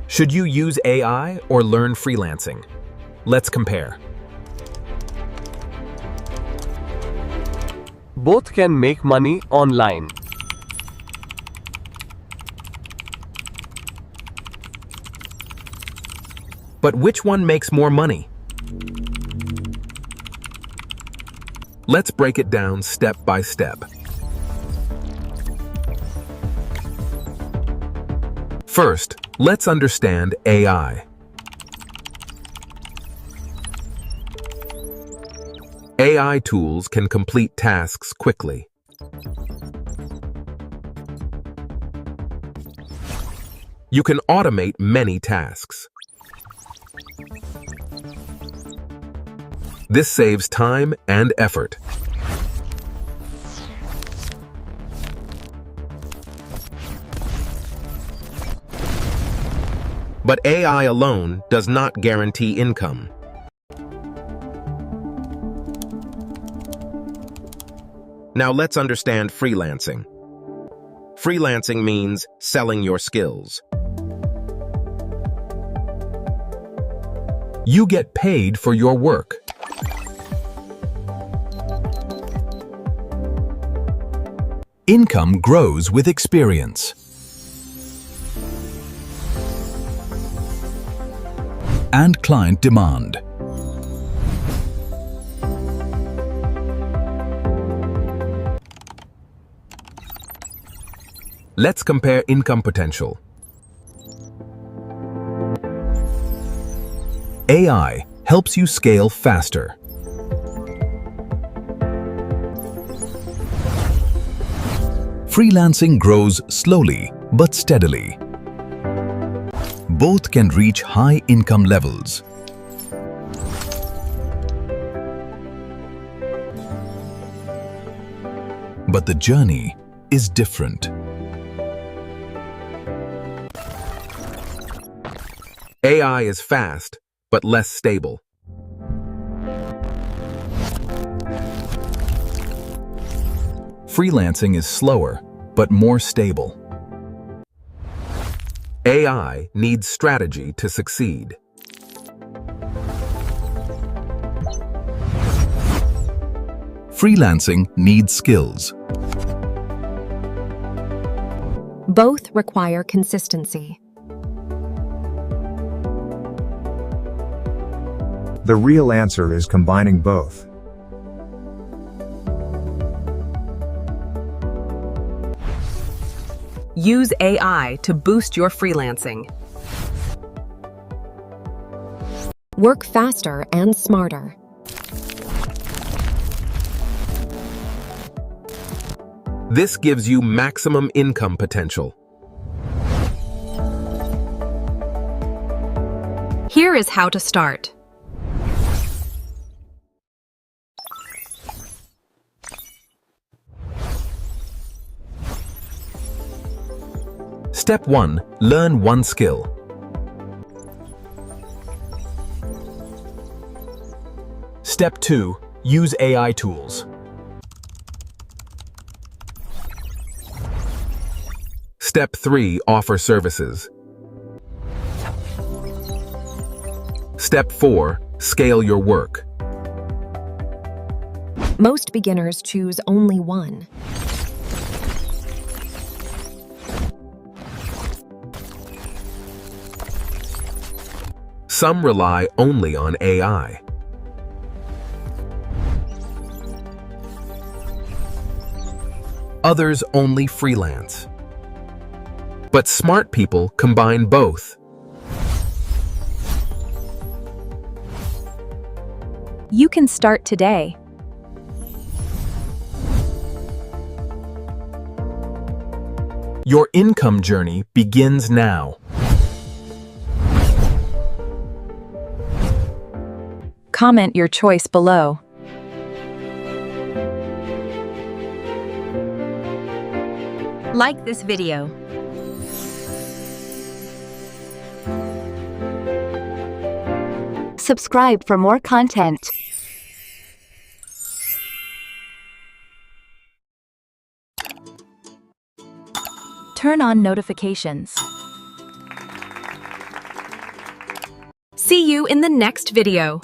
Should you use AI or learn freelancing? Let's compare. Both can make money online. But which one makes more money? Let's break it down step by step. First, let's understand AI. AI tools can complete tasks quickly. You can automate many tasks. This saves time and effort. But AI alone does not guarantee income. Now let's understand freelancing. Freelancing means selling your skills. You get paid for your work. Income grows with experience. And client demand. Let's compare income potential. AI helps you scale faster. Freelancing grows slowly but steadily. Both can reach high income levels. But the journey is different. AI is fast, but less stable. Freelancing is slower, but more stable. AI needs strategy to succeed. Freelancing needs skills. Both require consistency. The real answer is combining both. Use AI to boost your freelancing. Work faster and smarter. This gives you maximum income potential. Here is how to start. Step 1. Learn one skill. Step 2. Use AI tools. Step 3. Offer services. Step 4. Scale your work. Most beginners choose only one. Some rely only on AI. Others only freelance. But smart people combine both. You can start today. Your income journey begins now. Comment your choice below. Like this video. Subscribe for more content. Turn on notifications. See you in the next video.